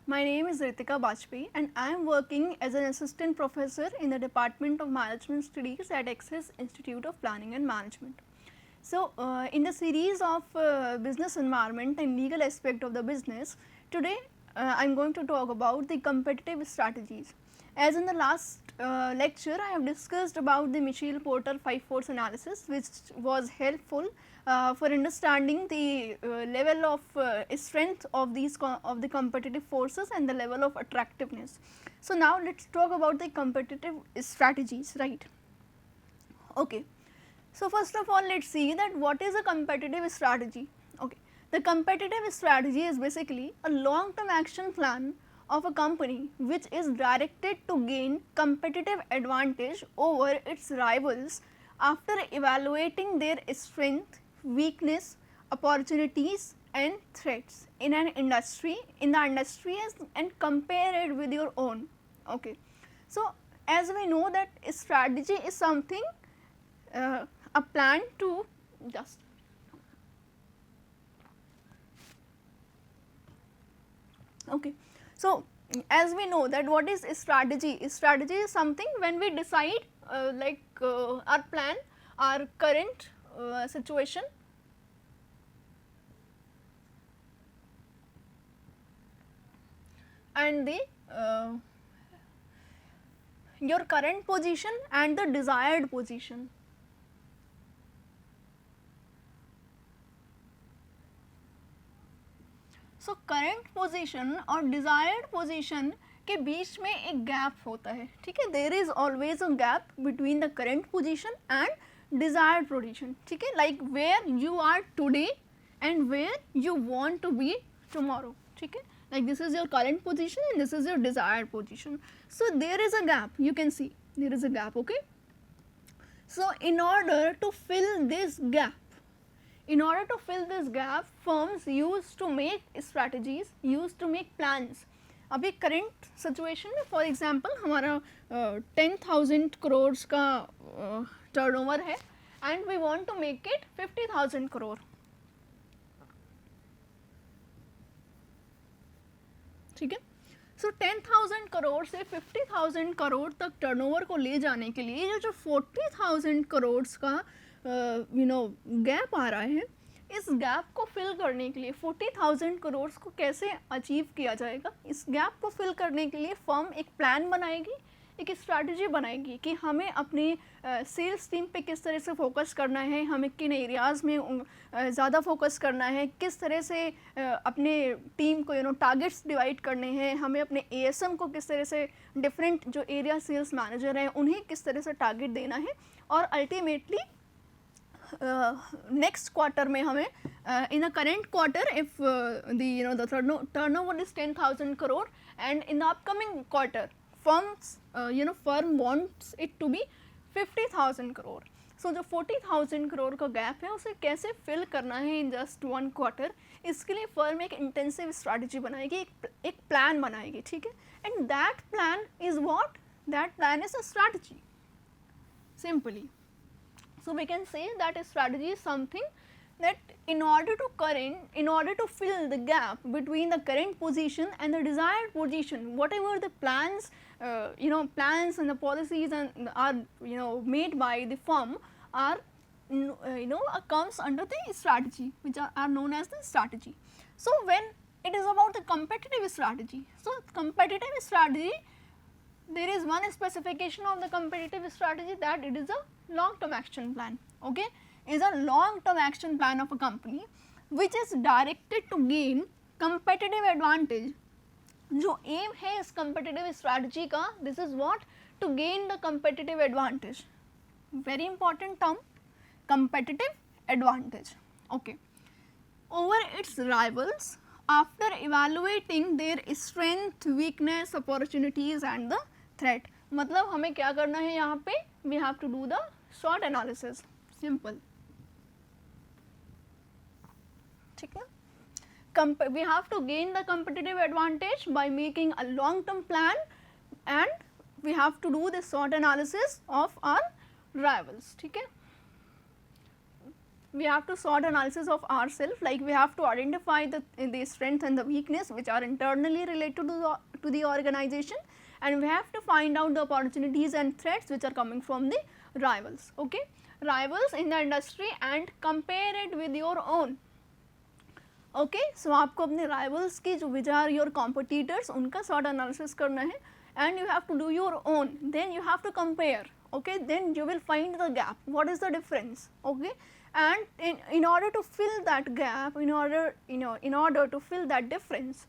My name is Ritika Bajpayee and I am working as an assistant professor in the Department of Management Studies at Axis Institute of Planning and Management. So, in the series of business environment and legal aspect of the business, today I am going to talk about the competitive strategies. As in the last lecture, I have discussed about the Mitchell-Porter 5 force analysis, which was helpful for understanding the level of strength of these of the competitive forces and the level of attractiveness. So, now let us talk about the competitive strategies, right. Okay. So, first of all, let us see that what is a competitive strategy. Okay. The competitive strategy is basically a long term action plan of a company which is directed to gain competitive advantage over its rivals after evaluating their strength, weakness, opportunities and threats in an industry, and compare it with your own. Okay. So, as we know that strategy is something a plan to just okay. So, as we know that what is strategy? Strategy is something when we decide our plan, our current situation, and the your current position and the desired position. So current position और desired position के बीच में एक gap होता है, ठीक है. There is always a gap between the current position and desired position, ठीक है. Like where you are today and where you want to be tomorrow, ठीक है. Like this is your current position and this is your desired position. So there is a gap, you can see there is a gap, okay. So in order to fill this gap, firms used to make strategies, used to make plans. अभी current situation में for example हमारा 10,000 करोड़ का turnover है and we want to make it 50,000 crore, ठीक है. सो 10,000 करोड़ से 50,000 करोड़ तक turnover को ले जाने के लिए जो 40,000 करोड़ का गैप आ रहा है, इस गैप को फिल करने के लिए 40,000 करोड़ को कैसे अचीव किया जाएगा, इस गैप को फिल करने के लिए फर्म एक प्लान बनाएगी, एक स्ट्रैटेजी बनाएगी कि हमें अपने सेल्स टीम पे किस तरह से फोकस करना है, हमें किन एरियाज़ में ज़्यादा फोकस करना है, किस तरह से अपने टीम को टारगेट्स डिवाइड करने हैं, हमें अपने एएसएम को किस तरह से डिफरेंट जो एरिया सेल्स मैनेजर हैं उन्हें किस तरह से टारगेट देना है, और अल्टीमेटली नेक्स्ट क्वार्टर में हमें in the current quarter if the turnover is 10,000 crore and in the upcoming quarter firm wants it to be 50,000 crore. सो जो 40,000 करोड़ का गैप है उसे कैसे फिल करना है इन जस्ट 1 क्वार्टर, इसके लिए फर्म एक इंटेंसिव स्ट्रैटेजी बनाएगी, एक प्लान बनाएगी, ठीक है. And that plan is what, that plan is a strategy simply. So we can say that a strategy is something that in order to fill the gap between the current position and the desired position, whatever the plans plans and the policies and are made by the firm are comes under the strategy, which are known as the strategy. So when it is about the competitive strategy, so competitive strategy, there is one specification of the competitive strategy that it is a long term action plan, okay, is a long term action plan of a company which is directed to gain competitive advantage. जो M है इस competitive strategy का, this is what, to gain the competitive advantage, very important term, competitive advantage, okay, over its rivals after evaluating their strength, weakness, opportunities and the threat. मतलब हमें क्या करना है यहाँ पे, we have to do the SWOT analysis, simple, ठीक है. We have to gain the competitive advantage by making a long term plan and we have to do the SWOT analysis of our rivals, ठीक है. we have to SWOT analysis of ourselves, like we have to identify the strength and the weakness which are internally related to the organization, and we have to find out the opportunities and threats which are coming from the rivals, okay, rivals in the industry, and compare it with your own. Okay so आपको अपने rivals की जो which are your competitors उनका SWOT analysis करना है, and you have to do your own, then you have to compare, okay, then you will find the gap, what is the difference, okay, and in order to fill that gap, in order to fill that difference,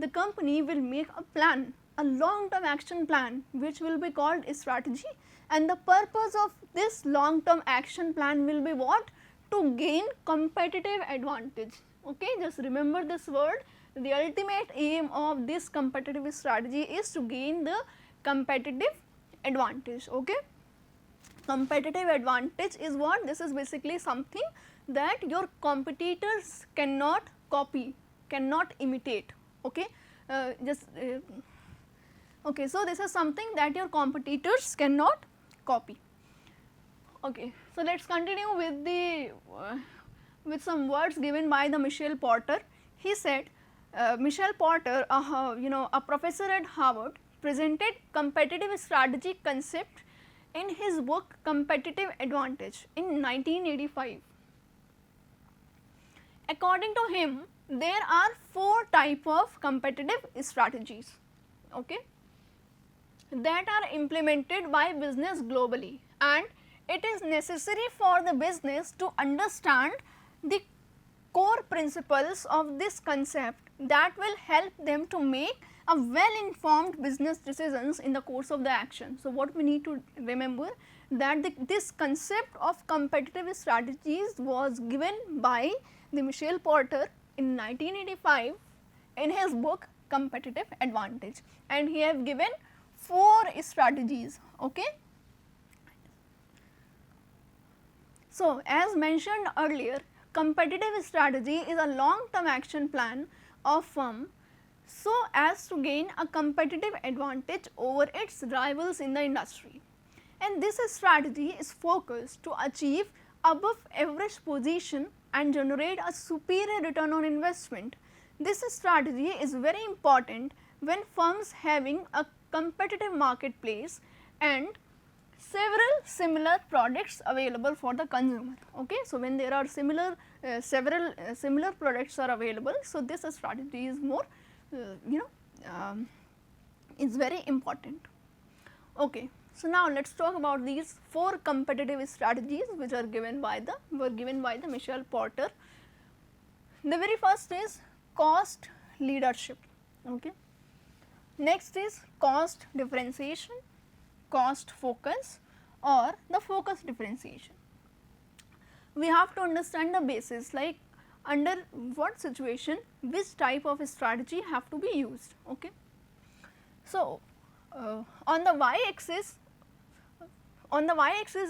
the company will make a plan, a long term action plan which will be called a strategy, and the purpose of this long term action plan will be what? To gain competitive advantage, okay, just remember this word. The ultimate aim of this competitive strategy is to gain the competitive advantage, okay. Competitive advantage is what? This is basically something that your competitors cannot copy, cannot imitate, okay. Okay, so this is something that your competitors cannot copy, okay. So let us continue with the with some words given by the Michelle Porter. He said, Michelle Porter, a professor at Harvard, presented competitive strategy concept in his book Competitive Advantage in 1985. According to him, there are 4 types of competitive strategies, okay, that are implemented by business globally, and it is necessary for the business to understand the core principles of this concept that will help them to make a well informed business decisions in the course of the action. So, what we need to remember that this concept of competitive strategies was given by the Michelle Porter in 1985 in his book Competitive Advantage, and he have given 4 strategies, okay. So, as mentioned earlier, competitive strategy is a long term action plan of firm so as to gain a competitive advantage over its rivals in the industry, and this strategy is focused to achieve above average position and generate a superior return on investment. This strategy is very important when firms having a competitive marketplace and several similar products available for the consumer, okay. So, when there are several similar products are available, so this strategy is more is very important, okay. So, now let us talk about these 4 competitive strategies which are given by the Michelle Porter. The very first is cost leadership, okay. Next is cost differentiation, cost focus, or the focus differentiation. We have to understand the basis, like under what situation which type of strategy have to be used, okay. So, on the y axis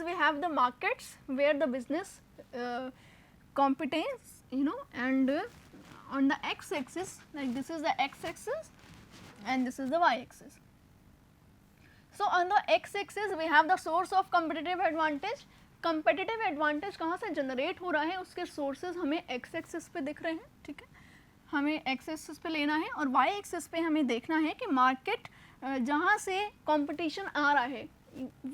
we have the markets where the business competence, and on the x axis, like this is the x axis and this is the y axis. So, on the x axis we have the source of competitive advantage. competitive advantage कहाँ से generate हो रहा है, उसके sources हमें x axis पे दिख रहे हैं, ठीक है, हमें x एक्सिस पे लेना है, और y एक्सिस पे हमें देखना है कि मार्केट जहाँ से कंपटीशन आ रहा है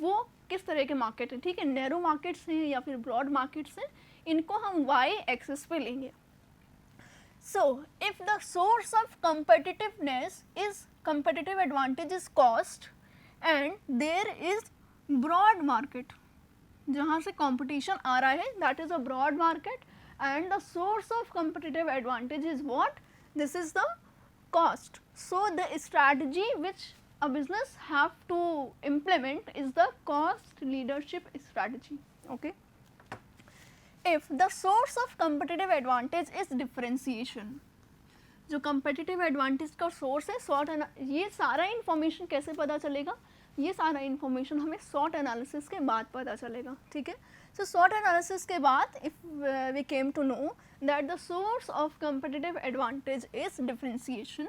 वो किस तरह के मार्केट है, ठीक है, नैरो मार्केट्स हैं या फिर ब्रॉड मार्केट्स हैं, इनको हम y एक्सिस पे लेंगे. So, if the source of competitiveness is competitive advantage is cost and there is broad market जहाँ से कंपटीशन आ रहा है, that is a broad market, and the source of competitive advantage is what? This is the cost. So, the strategy which a business have to implement is the cost leadership strategy, okay. If the source of competitive advantage is differentiation, जो competitive advantage का source है SWOT, ये सारा information कैसे पता चलेगा, ये सारा इन्फॉर्मेशन हमें SWOT एनालिसिस के बाद पता चलेगा, ठीक है. सो SWOT एनालिसिस के बाद if we came to know that the source of competitive advantage is differentiation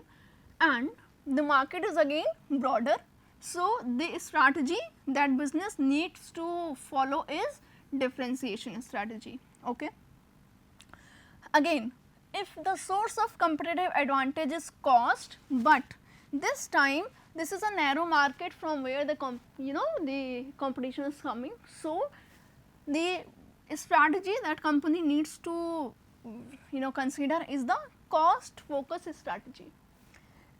and the market is again broader, so the strategy that business needs to follow is differentiation strategy, okay. again, if the source of competitive advantage is cost, but this time this is a narrow market from where the the competition is coming. So, the strategy that company needs to consider is the cost focus strategy,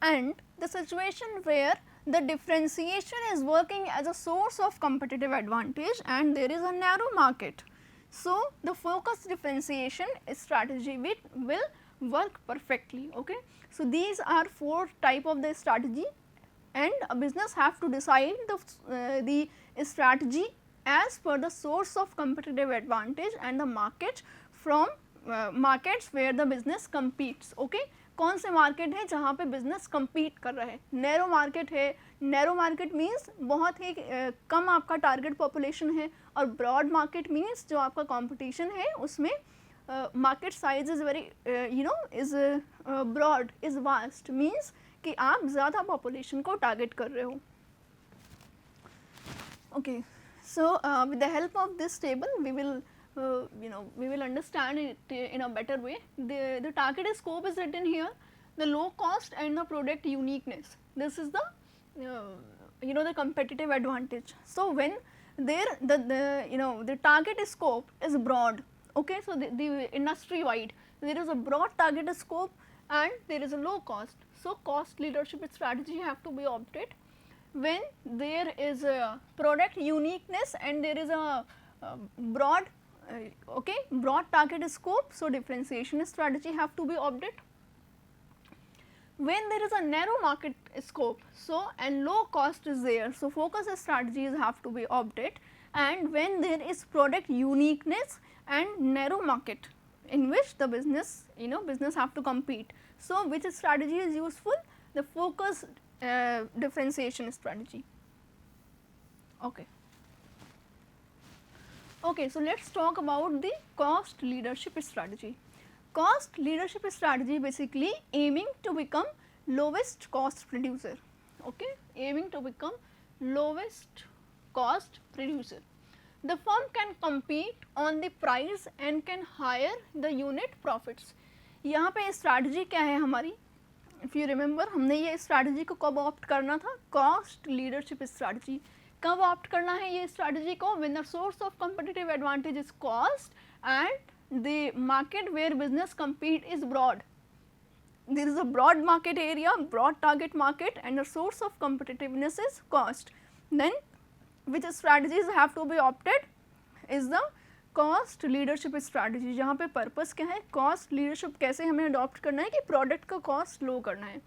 and the situation where the differentiation is working as a source of competitive advantage and there is a narrow market. So, the focus differentiation strategy will work perfectly. Okay. So, these are 4 type of the strategy, and a business have to decide the strategy as per the source of competitive advantage and the market from markets where the business competes. Okay. कौन से market है जहाँ पे business compete कर रहा है, narrow market है, narrow market means बहुत ही कम आपका टारगेट पॉपुलेशन है, और ब्रॉड मार्केट मीन्स जो आपका कंपटीशन है उसमें market size is very is broad, is vast, means कि आप ज़्यादा पॉपुलेशन को टारगेट कर रहे हो. Okay, so with the help of this table we will we will understand it in a better way. The target scope is written here, the low cost and the product uniqueness. This is the the competitive advantage. So, when there the target scope is broad. Okay, so the industry wide there is a broad target scope and there is a low cost. So, cost leadership strategy have to be opted when there is a product uniqueness and there is a broad broad target scope. So, differentiation strategy have to be opted. When there is a narrow market scope, so and low cost is there, so focus strategies have to be opted. And when there is product uniqueness and narrow market in which the business business have to compete, so which strategy is useful? The focus differentiation strategy. Okay. Okay, so let us talk about the cost leadership strategy. Cost leadership strategy basically aiming to become lowest cost producer. Okay, aiming to become lowest cost producer. The firm can compete on the price and can hire the unit profits. यहाँ पे strategy क्या है हमारी? If you remember, हमने ये strategy को कब opt करना था? Cost leadership strategy. कब ऑप्ट करना है ये स्ट्रैटेजी को? When the source of competitive advantage is cost and the market where business compete is broad. There is a broad market area, broad target market and the source of competitiveness is cost. Then which strategies have to be opted is the cost leadership strategy, जहाँ पे purpose क्या है? Cost leadership कैसे हमें adopt करना है कि product का कॉस्ट लो करना है.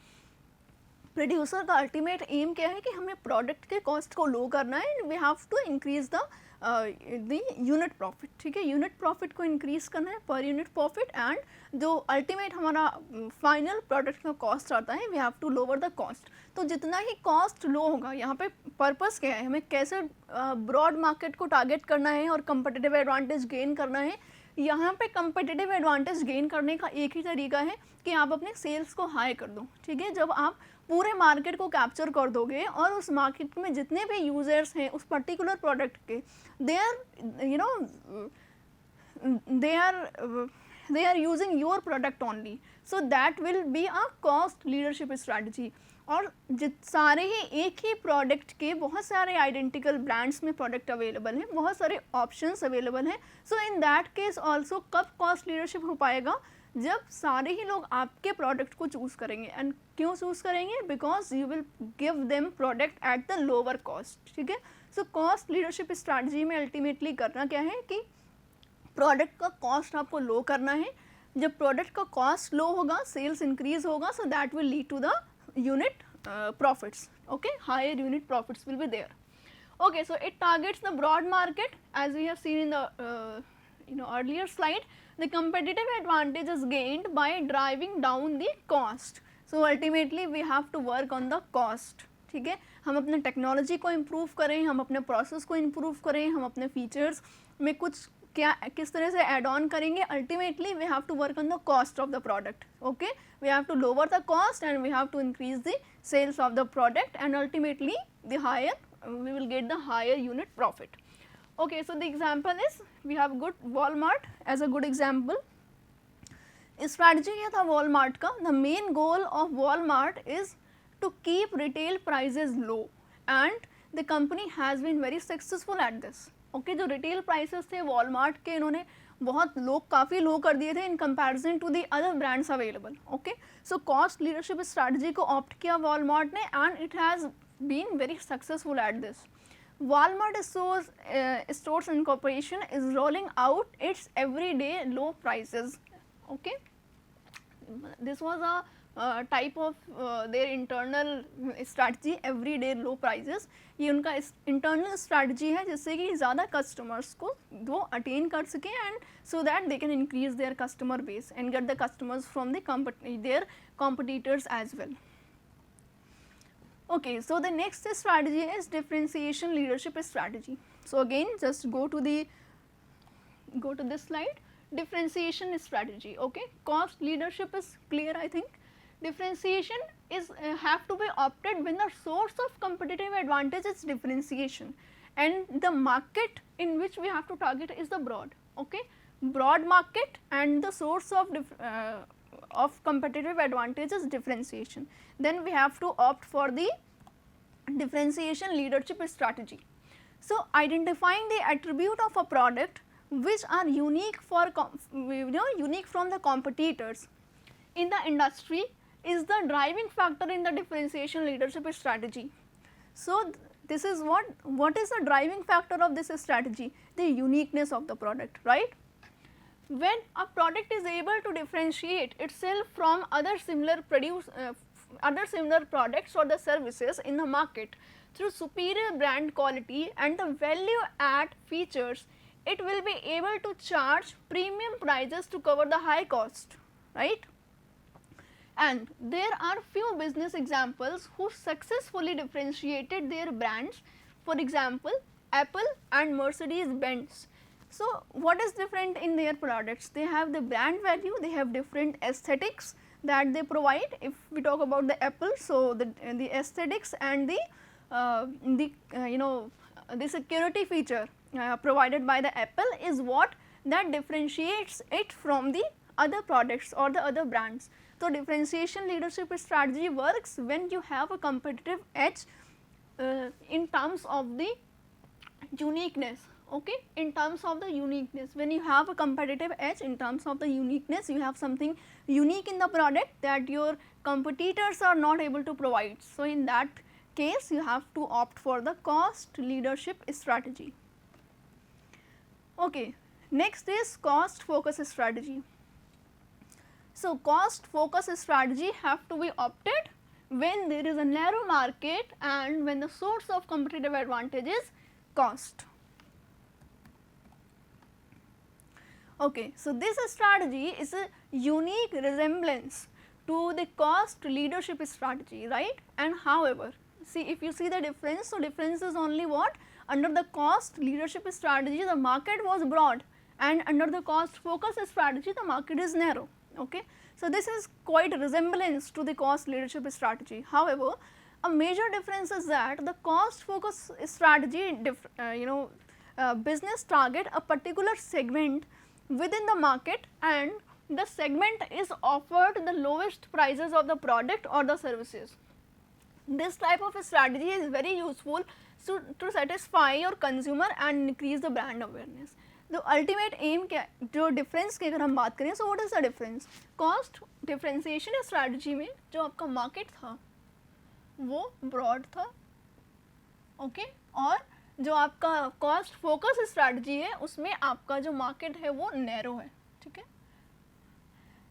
प्रोड्यूसर का अल्टीमेट एम क्या है कि हमें प्रोडक्ट के कॉस्ट को लो करना है. We have to increase the unit profit. ठीक है, यूनिट प्रॉफिट को इंक्रीज करना है, पर यूनिट प्रॉफिट, एंड जो अल्टीमेट हमारा फाइनल प्रोडक्ट का कॉस्ट आता है we have to lower the cost. तो जितना ही कॉस्ट लो होगा, यहाँ पे पर्पस क्या है? हमें कैसे ब्रॉड मार्केट को टारगेट करना है और कंपटीटिव एडवांटेज गेन करना है. यहाँ पे कंपटीटिव एडवांटेज गेन करने का एक ही तरीका है कि आप अपने सेल्स को हाई कर दो. ठीक है, जब आप पूरे मार्केट को कैप्चर कर दोगे और उस मार्केट में जितने भी यूजर्स हैं उस पर्टिकुलर प्रोडक्ट के, they are using your product only, so that will be a cost leadership strategy. और सारे ही एक ही प्रोडक्ट के बहुत सारे आइडेंटिकल ब्रांड्स में प्रोडक्ट अवेलेबल हैं, बहुत सारे ऑप्शंस अवेलेबल हैं. सो इन दैट केस ऑल्सो कब कॉस्ट लीडरशिप हो पाएगा? जब सारे ही लोग आपके प्रोडक्ट को चूज़ करेंगे. एंड क्यों चूज़ करेंगे? Because you will give them product at the lower cost. ठीक है, सो कॉस्ट लीडरशिप स्ट्रैटेजी में अल्टीमेटली करना क्या है कि प्रोडक्ट का कॉस्ट आपको लो करना है. जब प्रोडक्ट का कॉस्ट लो होगा, सेल्स इंक्रीज होगा, so that will lead to the unit profits. Okay, higher unit profits will be there. Okay, so it targets the broad market as we have seen in the earlier slide. The competitive advantage is gained by driving down the cost. So ultimately we have to work on the cost. ठीक है, हम अपने technology को improve करें, हम अपने process को improve करें, हम अपने फीचर्स में कुछ किस तरह से एड ऑन करेंगे. Ultimately we have to work on the cost of the product. Okay, we have to lower the cost and we have to increase the sales of the product, and ultimately the higher we will get the higher unit profit. Okay, so the example is we have good Walmart as a good example. Strategy क्या था Walmart का? The main goal of Walmart is to keep retail prices low and the company has been very successful at this. Okay, जो retail prices थे Walmart के, इन्होंने बहुत low, काफ़ी low कर दिए थे in comparison to the other brands available. Okay, so cost leadership strategy को ऑप्ट किया वॉलमार्ट ने and it has been very successful at this. Walmart Stores Incorporation is rolling out its everyday low prices. Okay, this was a type of their internal strategy, everyday low prices. ये उनका internal strategy है जिससे कि ज़्यादा customers को वो attain कर सकें and so that they can increase their customer base and get the customers from their competitors as well. Okay, so the next strategy is differentiation leadership strategy. So again, just go to this slide. Differentiation strategy. Okay, cost leadership is clear, I think. Differentiation is have to be opted when the source of competitive advantage is differentiation, and the market in which we have to target is the broad. Okay, broad market and the source of competitive advantage is differentiation. Then we have to opt for the differentiation leadership strategy. So identifying the attribute of a product which are unique for unique from the competitors in the industry is the driving factor in the differentiation leadership strategy. So this is what is the driving factor of this strategy? The uniqueness of the product, right? When a product is able to differentiate itself from other similar products or the services in the market through superior brand quality and the value add features, it will be able to charge premium prices to cover the high cost, right? And there are few business examples who successfully differentiated their brands, for example Apple and Mercedes-Benz. So what is different in their products? They have the brand value, they have different aesthetics that they provide. If we talk about the Apple, so the aesthetics and the security feature provided by the Apple is what that differentiates it from the other products or the other brands. So differentiation leadership strategy works when you have a competitive edge in terms of the uniqueness. Okay, in terms of the uniqueness, when you have a competitive edge in terms of the uniqueness, you have something unique in the product that your competitors are not able to provide. So in that case you have to opt for the cost leadership strategy. Okay, next is cost focus strategy. So cost focus strategy have to be opted when there is a narrow market and when the source of competitive advantage is cost. Okay, so this strategy is a unique resemblance to the cost leadership strategy, right? And however, see, if you see the difference, so difference is only what? Under the cost leadership strategy the market was broad and under the cost focus strategy the market is narrow. Okay, so this is quite a resemblance to the cost leadership strategy. However, a major difference is that the cost focus strategy business target a particular segment within the market and the segment is offered the lowest prices of the product or the services. This type of strategy is very useful to satisfy your consumer and increase the brand awareness. The ultimate aim क्या, जो difference की अगर हम बात करें, so what is the difference? Cost differentiation strategy में जो आपका market था वो broad था, okay? और जो आपका कॉस्ट फोकस स्ट्रैटेजी है उसमें आपका जो मार्केट है वो नैरो है, ठीक है.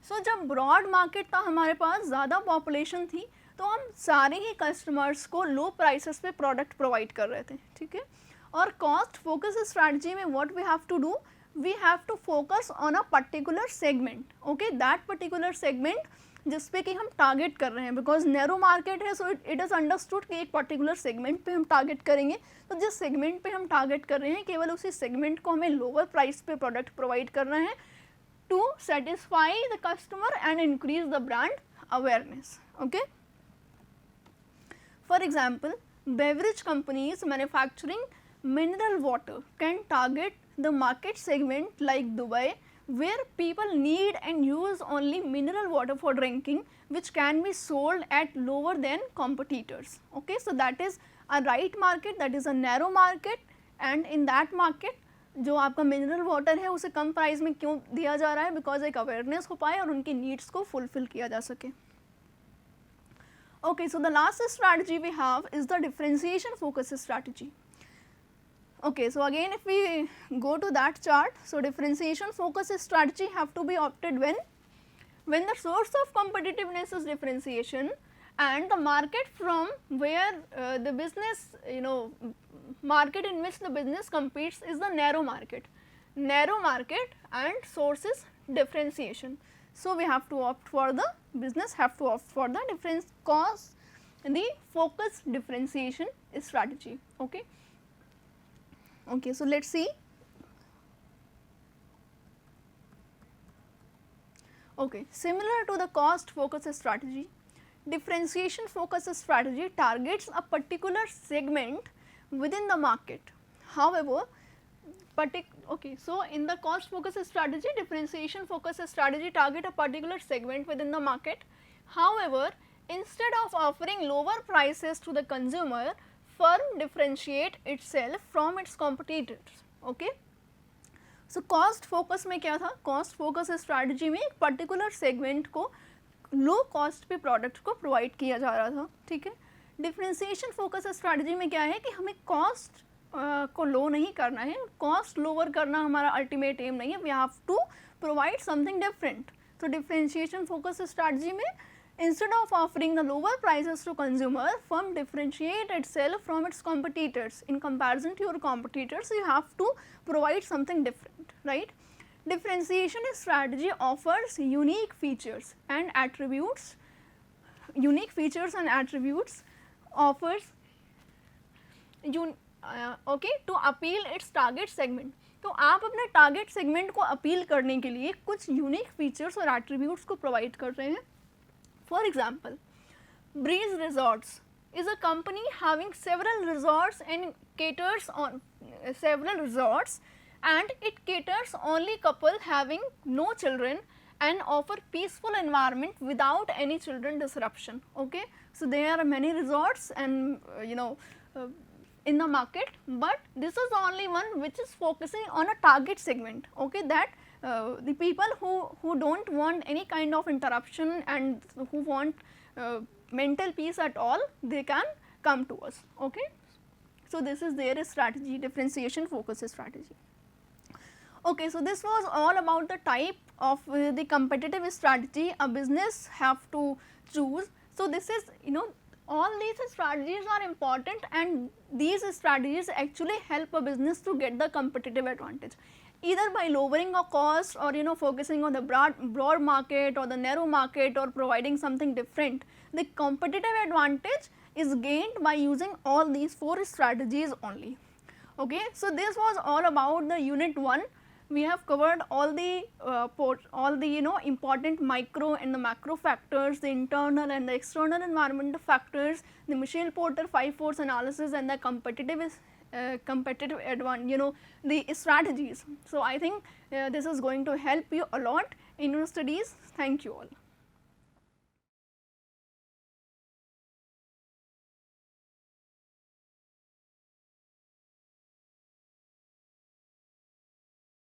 सो जब ब्रॉड मार्केट था, हमारे पास ज़्यादा पॉपुलेशन थी, तो हम सारे ही कस्टमर्स को लो प्राइसेस पे प्रोडक्ट प्रोवाइड कर रहे थे, ठीक है. और कॉस्ट फोकस स्ट्रैटेजी में what we have to do, we have to focus on a particular segment. Okay, that particular segment जिस पे कि हम टारगेट कर रहे हैं, बिकॉज नैरो मार्केट है, सो इट इज़ अंडरस्टूड कि एक पर्टिकुलर सेगमेंट पे हम टारगेट करेंगे. तो जिस सेगमेंट पे हम टारगेट कर रहे हैं, केवल उसी सेगमेंट को हमें लोअर प्राइस पे प्रोडक्ट प्रोवाइड करना है to satisfy the customer and increase the brand awareness. Okay, for example, beverage companies manufacturing mineral water can target the market segment like Dubai where people need and use only mineral water for drinking, which can be sold at lower than competitors. Okay, so that is a right market, that is a narrow market, and in that market जो आपका mineral water है उसे कम price में क्यों दिया जा रहा है, बिकॉज एक अवेयरनेस हो पाए और उनकी नीड्स को फुलफिल किया जा सके. Okay, so the last strategy we have is the differentiation focus strategy. Okay, so again if we go to that chart, so differentiation focus strategy have to be opted when the source of competitiveness is differentiation and the market from where the business, you know, market in which the business competes is the narrow market and source is differentiation. So we have to opt for the business have to opt for the difference cause the focus differentiation strategy. Okay. Okay, so let us see. Okay, similar to the cost focus strategy, differentiation focus strategy targets a particular segment within the market. However, okay, so in the cost focus strategy, differentiation focus strategy target a particular segment within the market. However, instead of offering lower prices to the consumer, firm differentiate itself from its competitors. Okay. So cost focus में क्या था, cost focus strategy में एक particular segment को low cost पे product को provide किया जा रहा था. ठीक है. Differentiation focus strategy में क्या है कि हमें cost को लो नहीं करना है, cost lower करना हमारा ultimate aim नहीं है, we have to provide something different. So differentiation focus strategy में instead of offering the lower prices to consumer, firm differentiate itself from its competitors. In comparison to your competitors, you have to provide something different, right? Differentiation strategy offers unique features and attributes, offers okay, to appeal its target segment. तो आप अपने target segment को appeal करने के लिए कुछ unique features और attributes को provide कर रहे हैं. For example, Breeze Resorts is a company having several resorts and caters on several resorts, and it caters only couple having no children and offer peaceful environment without any children disruption. Okay, so there are many resorts and in the market, but this is only one which is focusing on a target segment. Okay, that the people who don't want any kind of interruption and who want mental peace at all, they can come to us. Okay. So this is their strategy, differentiation focus strategy. Okay, so this was all about the type of the competitive strategy a business have to choose. So this is, all these strategies are important, and these strategies actually help a business to get the competitive advantage, either by lowering a cost or focusing on the broad market or the narrow market or providing something different. The competitive advantage is gained by using all these 4 strategies only. Okay, so this was all about the unit 1. We have covered all the important micro and the macro factors, the internal and the external environmental factors, the Michel-Porter 5 force analysis, and the competitive advantage, the strategies. So I think this is going to help you a lot in your studies. Thank you all.